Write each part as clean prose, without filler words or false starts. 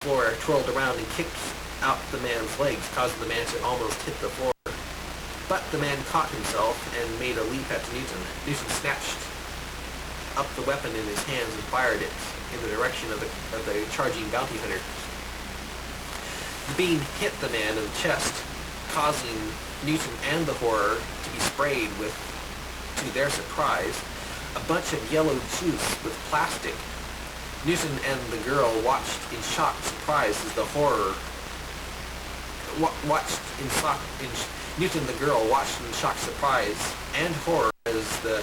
floor twirled around and kicked out the man's legs, causing the man to almost hit the floor. But the man caught himself and made a leap at Newton. Newton snatched up the weapon in his hands and fired it in the direction of the charging bounty hunter. The beam hit the man in the chest, causing Newton and the horror to be sprayed with, to their surprise, a bunch of yellow juice with plastic. Newton and the girl watched in shocked surprise as the horror Newton and the girl watched in shocked surprise and horror as the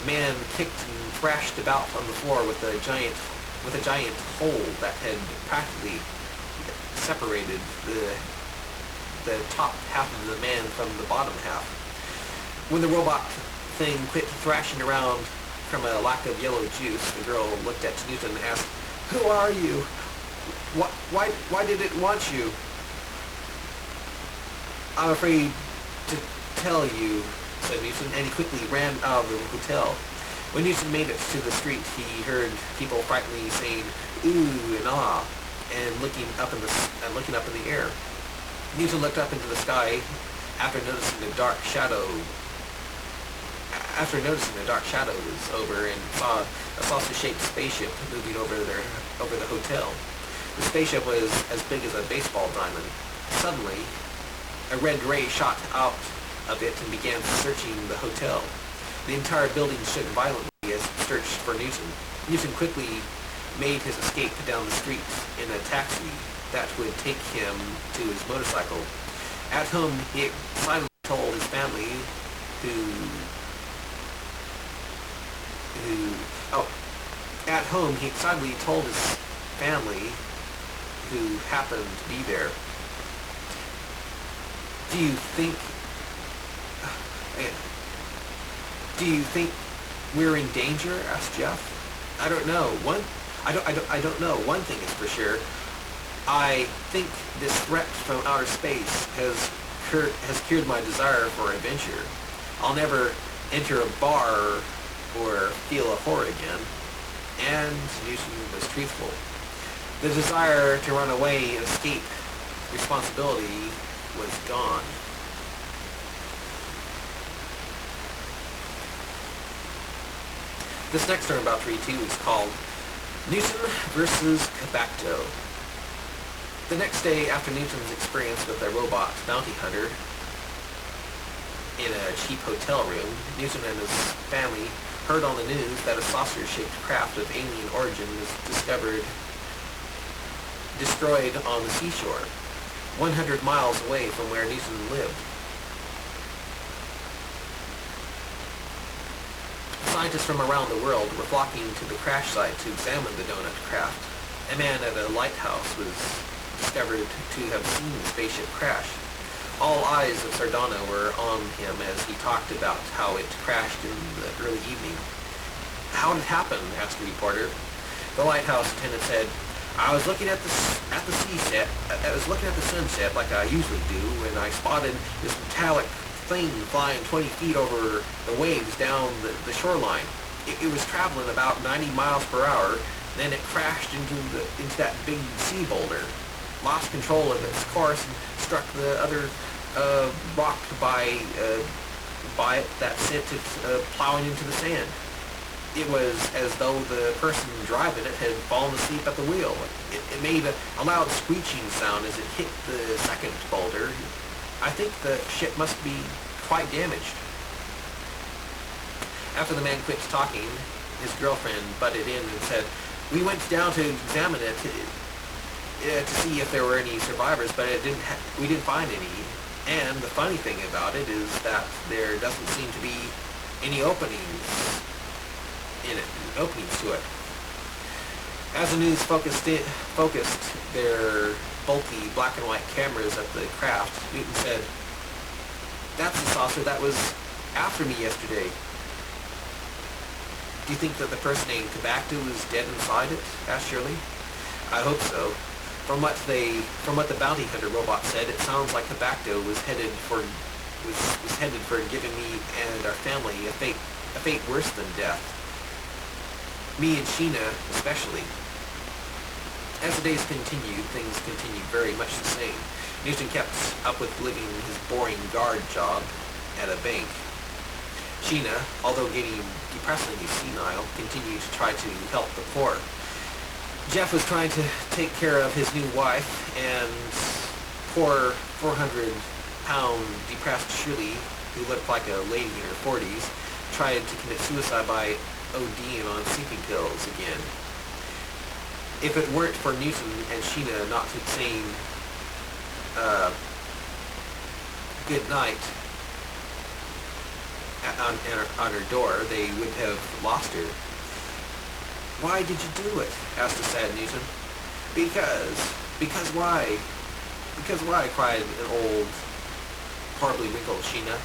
man kicked and thrashed about on the floor with a giant hole that had practically separated the top half of the man from the bottom half. When the robot thing quit thrashing around from a lack of yellow juice, the girl looked at Newton and asked, "Who are you? Why did it want you?" "I'm afraid to tell you," said Newton, and he quickly ran out of the hotel. When Newton made it to the street, he heard people frighteningly saying "ooh" and "ah," and looking up in the air. Newton looked up into the sky after noticing a dark shadow was over, and saw a saucer-shaped spaceship moving over the hotel. The spaceship was as big as a baseball diamond. Suddenly, a red ray shot out of it and began searching the hotel. The entire building shook violently as it searched for Newton. Newton quickly made his escape down the street in a taxi that would take him to his motorcycle. At home, he excitedly told his family who happened to be there. Do you think we're in danger?" asked Jeff. "I don't know. I don't know. One thing is for sure. I think this threat from outer space has cured my desire for adventure. I'll never enter a bar or feel a horror again." And Newton was truthful. The desire to run away and escape responsibility was gone. This next story I'm about to read to you is called Newton versus Cabacto. The next day after Newton's experience with a robot bounty hunter in a cheap hotel room, Newton and his family heard on the news that a saucer-shaped craft of alien origin was destroyed on the seashore, 100 miles away from where Newton lived. Scientists from around the world were flocking to the crash site to examine the donut craft. A man at a lighthouse was discovered to have seen the spaceship crash. All eyes of Sardana were on him as he talked about how it crashed in the early evening. "How did it happen?" asked the reporter. The lighthouse attendant said, "I was looking at the sunset like I usually do, and I spotted this metallic thing flying 20 feet over the waves down the shoreline. It was traveling about 90 miles per hour. Then it crashed into that big sea boulder, lost control of its course, and struck the other rock by it that sent it plowing into the sand. It was as though the person driving it had fallen asleep at the wheel. It made a loud screeching sound as it hit the second boulder. I think the ship must be quite damaged." After the man quit talking, his girlfriend butted in and said, "We went down to examine it to see if there were any survivors, but we didn't find any. And the funny thing about it is that there doesn't seem to be any openings to it." As the news focused their bulky black and white cameras at the craft, Newton said, "That's the saucer that was after me yesterday." "Do you think that the person named Cabacto is dead inside it?" asked Shirley. "I hope so. From what the bounty hunter robot said, it sounds like Cabacto was headed for giving me and our family a fate worse than death. Me and Sheena especially." As the days continued, things continued very much the same. Newton kept up with living his boring guard job at a bank. Sheena, although getting depressingly senile, continued to try to help the poor. Jeff was trying to take care of his new wife, and poor 400-pound depressed Shirley, who looked like a lady in her 40s, tried to commit suicide by ODing on sleeping pills again. If it weren't for Newton and Sheena not saying good night on her door, they would have lost her. "Why did you do it?" asked the sad Newton. Because why? Because why?" cried an old, horribly wrinkled Sheena.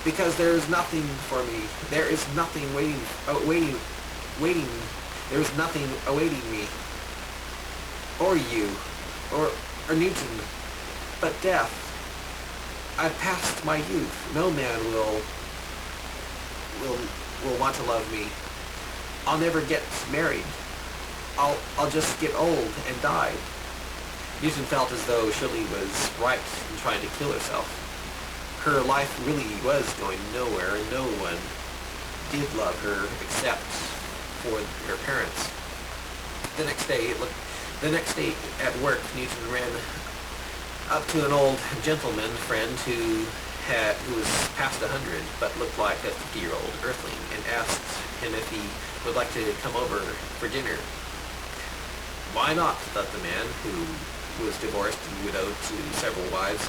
"Because there is nothing for me. There is nothing waiting. There is nothing awaiting me, or you, or Newton, but death. I've passed my youth. No man will want to love me. I'll never get married. I'll just get old and die." Newton felt as though Shirley was right in trying to kill herself. Her life really was going nowhere, and no one did love her except for her parents. The next day at work, Newton ran up to an old gentleman friend who was past 100 but looked like a 50-year-old earthling, and asked him if he would like to come over for dinner. Why not, thought the man, who was divorced and widowed to several wives.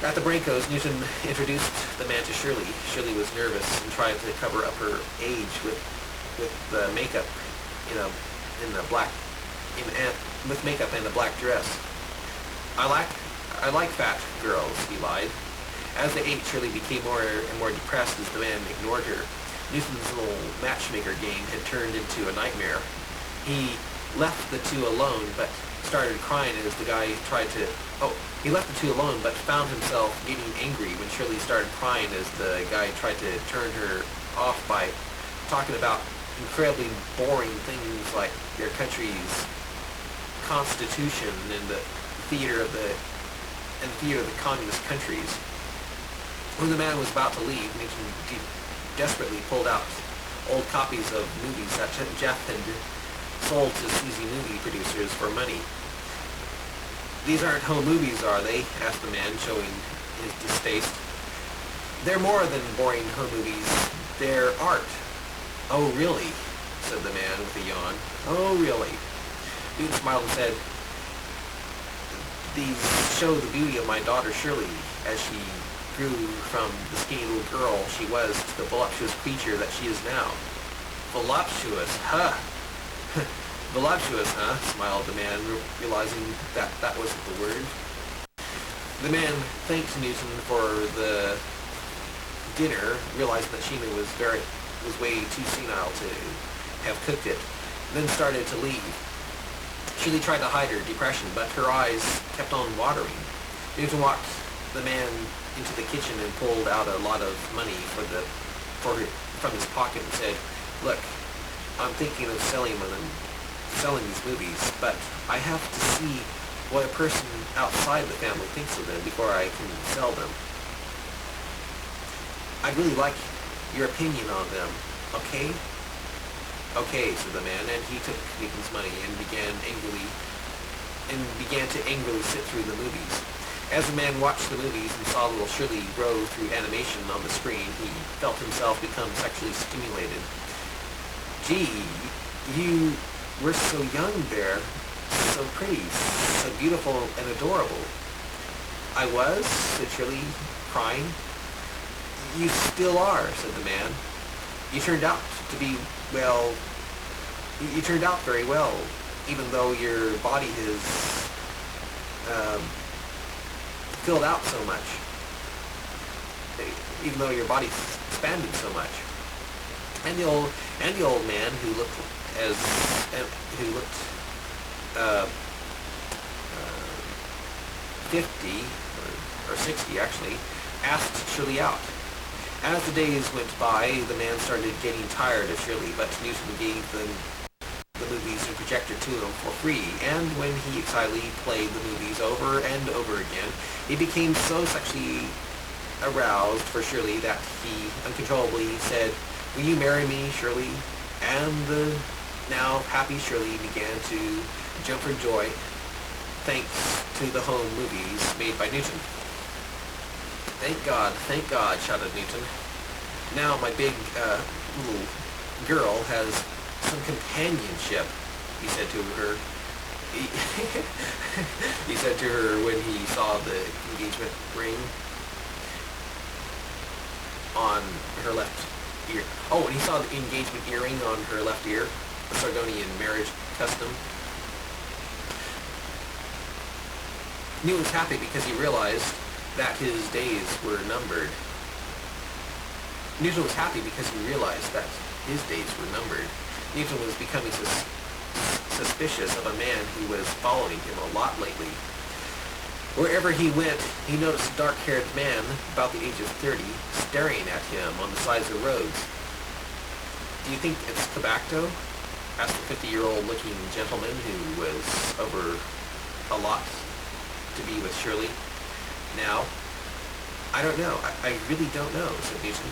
At the Brancos, Newton introduced the man to Shirley. Shirley was nervous and tried to cover up her age with the makeup with makeup and a black dress. I like fat girls," he lied. As they ate, Shirley became more and more depressed as the man ignored her. Newton's little matchmaker game had turned into a nightmare. He left the two alone, but started crying as the guy tried to... He left the two alone, but found himself getting angry when Shirley started crying as the guy tried to turn her off by talking about incredibly boring things like their country's constitution and the theater of the communist countries. When the man was about to leave, Newton desperately pulled out old copies of movies that Jeff had sold to sleazy movie producers for money. "These aren't home movies, are they?" asked the man, showing his distaste. "They're more than boring home movies. They're art." "Oh, really?" said the man with a yawn. "Oh, really?" Newton smiled and said, "These show the beauty of my daughter Shirley, as she grew from the skinny little girl she was to the voluptuous creature that she is now." "Voluptuous, huh?" "Voluptuous, huh?" smiled the man, realizing that wasn't the word. The man thanked Newton for the dinner, realizing that Sheena was way too senile to have cooked it, then started to leave. Shirley tried to hide her depression, but her eyes kept on watering. Newton walked the man into the kitchen and pulled out a lot of money from his pocket and said, "Look, I'm thinking of selling these movies, but I have to see what a person outside the family thinks of them before I can sell them. I'd really like your opinion on them, okay?" "Okay," said the man, and he took Newton's money and began to angrily sit through the movies. As the man watched the movies and saw little Shirley grow through animation on the screen, he felt himself become sexually stimulated. "Gee, you were so young there, so pretty, so beautiful and adorable." "I was?" said Shirley, crying. "You still are," said the man. You turned out very well, even though your body has filled out so much. Even though your body's expanded so much." And the old man, who looked 50 or 60 actually, asked Shirley out. As the days went by, the man started getting tired of Shirley, but Newton gave them the movies and projector to him for free, and when he excitedly played the movies over and over again, he became so sexually aroused for Shirley that he uncontrollably said, "Will you marry me, Shirley?" And the now happy Shirley began to jump for joy, thanks to the home movies made by Newton. Thank God, shouted Newton. Now my big little girl has some companionship, he said to her. He said to her when he saw the engagement ring on her left ear. Oh, when he saw the engagement earring on her left ear, the Sardonian marriage custom. Newton was happy because he realized that his days were numbered. Newton was happy because he realized that his days were numbered. Newton was becoming suspicious of a man who was following him a lot lately. Wherever he went, he noticed a dark-haired man, about the age of 30, staring at him on the sides of roads. "Do you think it's tobacco?" asked the 50-year-old looking gentleman who was over a lot to be with Shirley. "Now, I don't know. I really don't know," said Newton.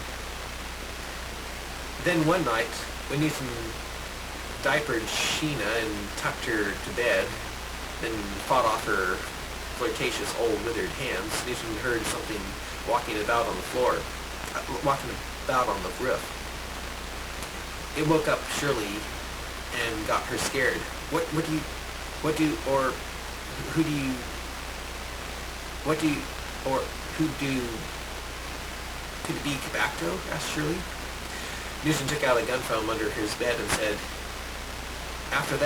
Then one night, when Newton diapered Sheena and tucked her to bed, then fought off her flirtatious old withered hands, Newton heard something walking about on the floor, walking about on the roof. It woke up Shirley and got her scared. Who could it be tobacco? Asked Shirley. Newton took out a gun from under his bed and said, After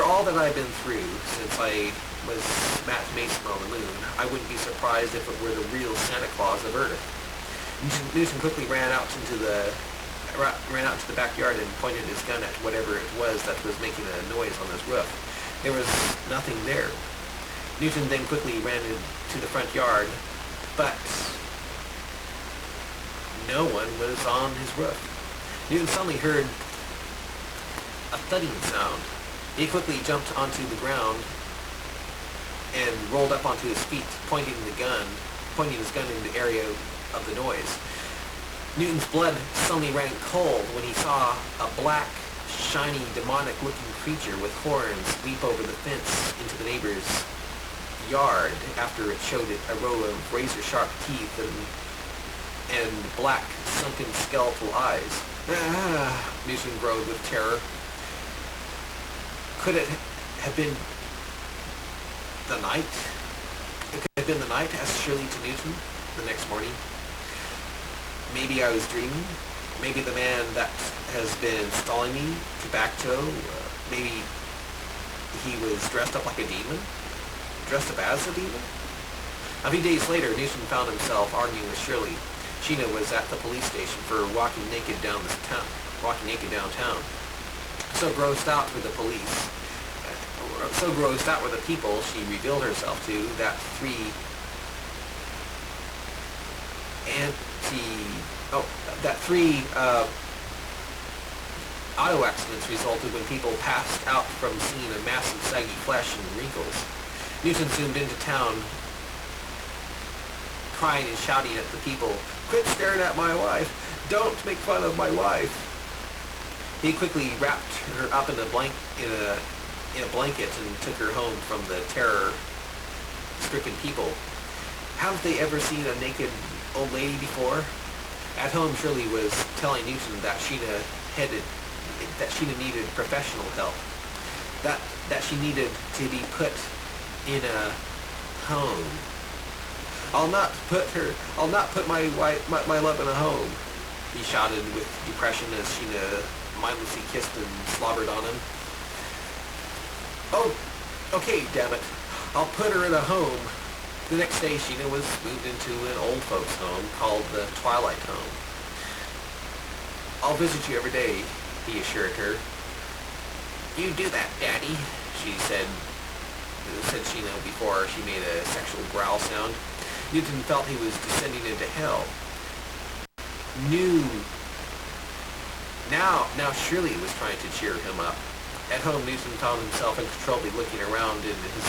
all that I've been through since I was Matt Mason on the moon, I wouldn't be surprised if it were the real Santa Claus of Earth." Newton quickly ran out to the backyard and pointed his gun at whatever it was that was making a noise on his roof. There was nothing there. Newton then quickly ran into the front yard, but no one was on his roof. Newton suddenly heard a thudding sound. He quickly jumped onto the ground and rolled up onto his feet, pointing his gun in the area of the noise. Newton's blood suddenly ran cold when he saw a black, shiny, demonic-looking creature with horns leap over the fence into the neighbor's yard after it showed it a row of razor-sharp teeth and black, sunken skeletal eyes. Newton groaned with terror. Could it have been the night? It could have been the night, asked Shirley to Newton the next morning. Maybe I was dreaming. Maybe the man that has been stalling me, tobacco, maybe he was dressed up like a demon? Dressed up as a demon? A few days later, Newton found himself arguing with Shirley. Sheena was at the police station for walking naked downtown. So grossed out with the people she revealed herself to, that three auto accidents resulted when people passed out from seeing a massive saggy flesh and wrinkles. Newton zoomed into town, crying and shouting at the people, "Quit staring at my wife! Don't make fun of my wife!" He quickly wrapped her up in a blanket and took her home from the terror-stricken people. Haven't they ever seen a naked old lady before? At home, Shirley was telling Newton that Sheena needed professional help, that she needed to be put in a home. I'll not put my love in a home," he shouted with depression as Sheena mindlessly kissed and slobbered on him. "Oh, okay, damn it. I'll put her in a home." The next day, Sheena was moved into an old folks' home called the Twilight Home. "I'll visit you every day," he assured her. "You do that, Daddy," said Sheena before she made a sexual growl sound. Newton felt he was descending into hell. Now Shirley was trying to cheer him up. At home, Newton found himself uncontrollably looking around in his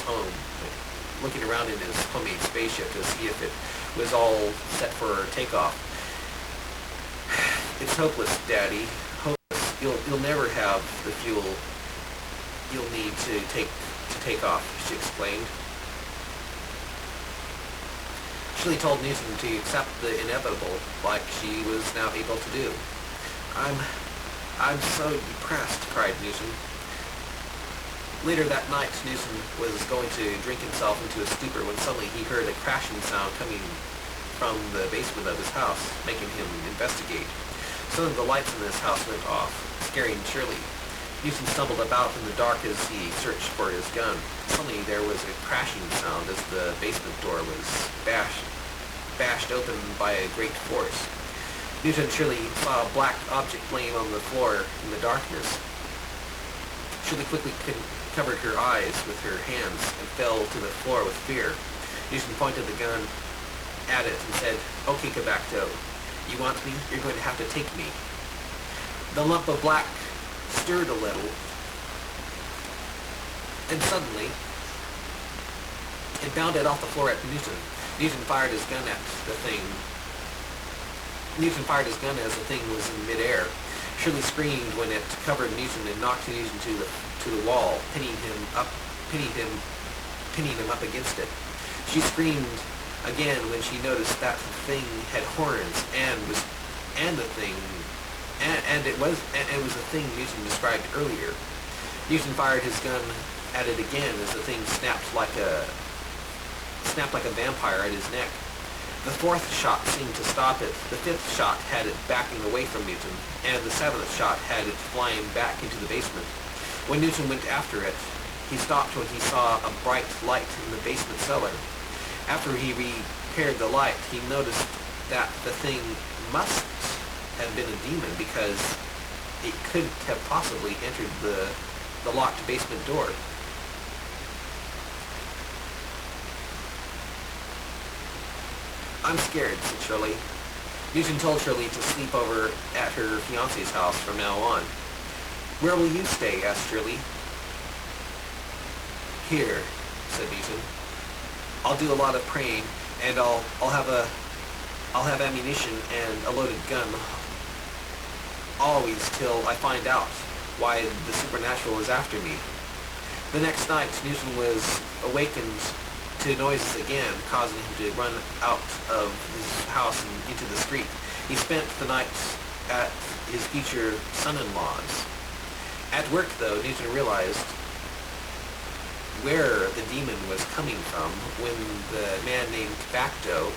homemade spaceship to see if it was all set for takeoff. It's hopeless, Daddy. Hopeless. You'll never have the fuel you'll need to take off, she explained. Shirley told Newton to accept the inevitable, like she was now able to do. I'm so depressed, cried Newton. Later that night, Newton was going to drink himself into a stupor when suddenly he heard a crashing sound coming from the basement of his house, making him investigate. Suddenly the lights in his house went off, scaring Shirley. Newton stumbled about in the dark as he searched for his gun. Suddenly there was a crashing sound as the basement door was bashed open by a great force. Newton and Shirley saw a black object laying on the floor in the darkness. Shirley quickly covered her eyes with her hands and fell to the floor with fear. Newton pointed the gun at it and said, "Okay, Cabacto, you want me? You're going to have to take me." The lump of black stirred a little, and suddenly it bounded off the floor at Newton. Newton fired his gun as the thing was in midair. Shirley screamed when it covered Newton and knocked Newton to the wall, pinning him up against it. She screamed again when she noticed that the thing had horns and it was the thing Newton described earlier. Newton fired his gun at it again as the thing snapped like a vampire at his neck. The fourth shot seemed to stop it. The fifth shot had it backing away from Newton, and the seventh shot had it flying back into the basement. When Newton went after it, he stopped when he saw a bright light in the basement cellar. After he repaired the light, he noticed that the thing must have been a demon because it couldn't have possibly entered the locked basement door. "I'm scared," said Shirley. Newton told Shirley to sleep over at her fiancé's house from now on. "Where will you stay?" asked Shirley. "Here," said Newton. "I'll do a lot of praying, and I'll have ammunition and a loaded gun always till I find out why the supernatural is after me." The next night, Newton was awakened to noises again, causing him to run out of his house and into the street. He spent the night at his future son-in-law's. At work, though, Newton realized where the demon was coming from when the man named Cabacto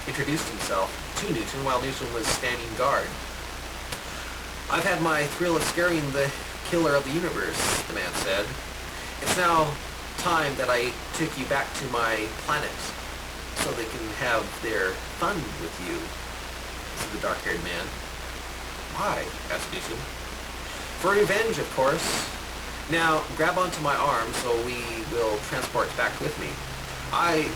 introduced himself to Newton while Newton was standing guard. "I've had my thrill of scaring the killer of the universe," the man said. "It's now time that I took you back to my planet so they can have their fun with you," said the dark-haired man. "Why?" asked Newton. "For revenge, of course. Now, grab onto my arm so we will transport back with me. I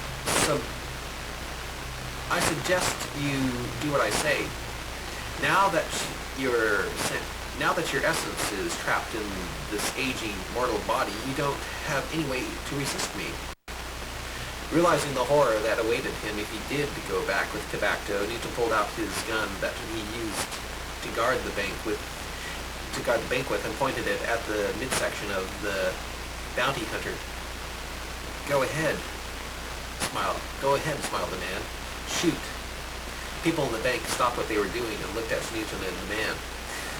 suggest you do what I say. Now that your essence is trapped in this aging mortal body, you don't have any way to resist me." Realizing the horror that awaited him if he did go back with Cabacto, Newton pulled out his gun that he used to guard the bank with and pointed it at the midsection of the bounty hunter. Go ahead, smiled the man. "Shoot." People in the bank stopped what they were doing and looked at Newton and the man.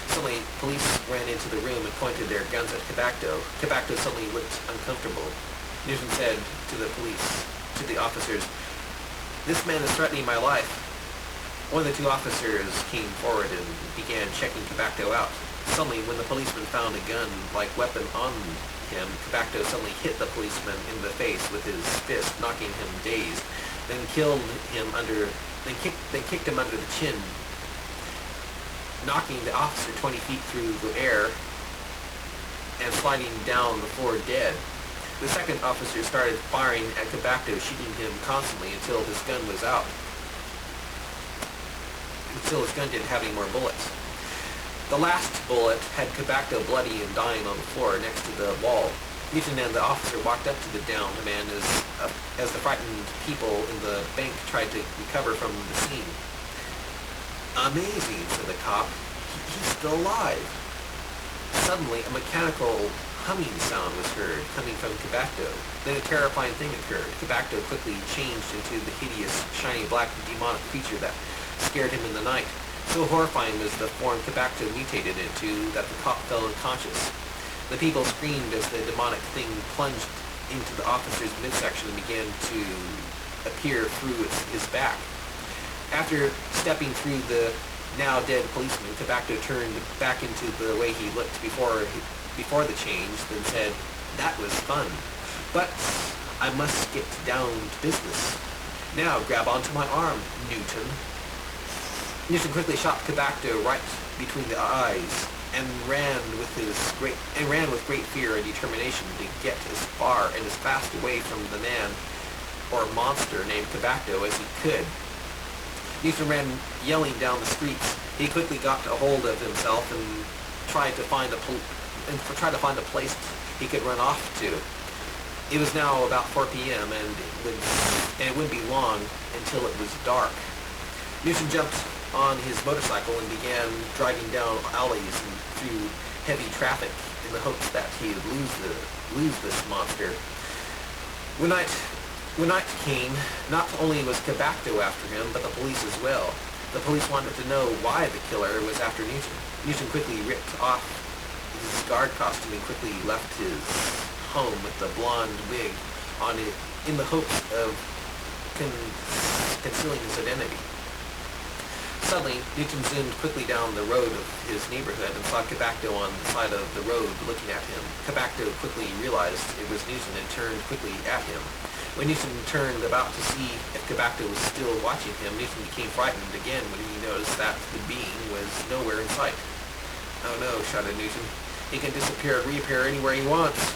Suddenly, police ran into the room and pointed their guns at Cabacto. Cabacto suddenly looked uncomfortable. Newton said to the officers, "This man is threatening my life." One of the two officers came forward and began checking Cabacto out. Suddenly, when the policeman found a gun-like weapon on him, Cabacto suddenly hit the policeman in the face with his fist, knocking him dazed, then kicked him under the chin, knocking the officer 20 feet through the air and sliding down the floor dead. The second officer started firing at Cabacto, shooting him constantly until his gun was out. Until his gun didn't have any more bullets. The last bullet had Cabacto bloody and dying on the floor next to the wall. Newtin and the officer walked up to the downed man as the frightened people in the bank tried to recover from the scene. "Amazing," said the cop. He's still alive." Suddenly, a mechanical humming sound was heard coming from Cabacto. Then a terrifying thing occurred. Cabacto quickly changed into the hideous, shiny black demonic creature that scared him in the night. So horrifying was the form Cabacto mutated into that the cop fell unconscious. The people screamed as the demonic thing plunged into the officer's midsection and began to appear through his back. After stepping through the now dead policeman, Cabacto turned back into the way he looked before the change, then said, "That was fun. But I must get down to business. Now grab onto my arm, Newtin." Newtin quickly shot Cabacto right between the eyes and ran with great fear and determination to get as far and as fast away from the man or monster named Cabacto as he could. Newtin ran yelling down the streets. He quickly got a hold of himself and tried to find a place he could run off to. It was now about 4 p.m. and it wouldn't be long until it was dark. Newtin jumped on his motorcycle and began driving down alleys and through heavy traffic in the hopes that he would lose this monster. When night came, not only was Cabacto after him, but the police as well. The police wanted to know why the killer was after Newtin. Newtin quickly ripped off his guard costume and quickly left his home with the blonde wig on it in the hopes of concealing his identity. Suddenly, Newtin zoomed quickly down the road of his neighborhood and saw Cabacto on the side of the road looking at him. Cabacto quickly realized it was Newtin and turned quickly at him. When Newtin turned about to see if Cabacto was still watching him, Newtin became frightened again when he noticed that the being was nowhere in sight. "Oh no," shouted Newtin. "He can disappear and reappear anywhere he wants."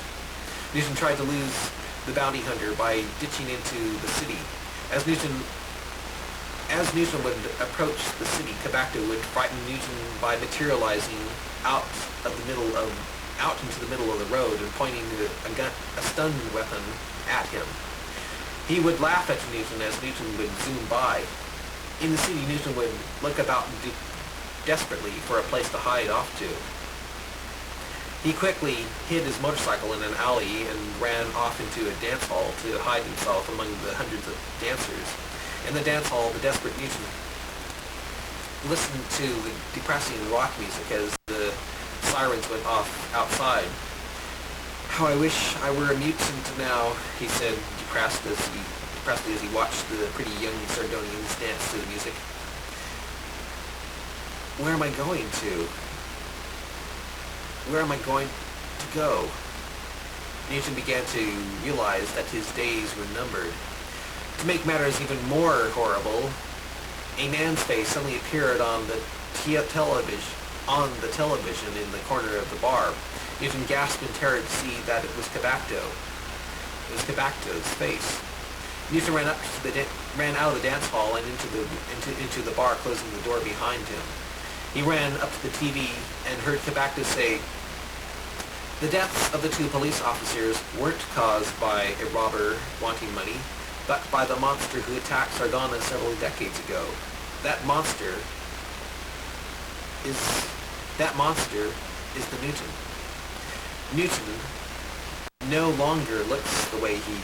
Newtin tried to lose the bounty hunter by ditching into the city. As Newtin would approach the city, Cabacto would frighten Newtin by materializing out into the middle of the road and pointing a stun weapon at him. He would laugh at Newtin as Newtin would zoom by. In the city, Newtin would look about desperately for a place to hide off to. He quickly hid his motorcycle in an alley and ran off into a dance hall to hide himself among the hundreds of dancers. In the dance hall, the desperate Newtin listened to the depressing rock music as the sirens went off outside. "How I wish I were a mutant now," he said, depressedly as he watched the pretty young Sardonians dance to the music. "Where am I going to? Where am I going to go?" Newtin began to realize that his days were numbered. To make matters even more horrible, a man's face suddenly appeared on the television in the corner of the bar. Newtin gasped in terror to see that it was Cabacto. It was Cabacto's face. Newtin ran out of the dance hall and into the bar, closing the door behind him. He ran up to the TV and heard Cabacto say, "The deaths of the 2 police officers weren't caused by a robber wanting money, but by the monster who attacked Sardana several decades ago. That monster is the Newtin. Newtin no longer looks the way he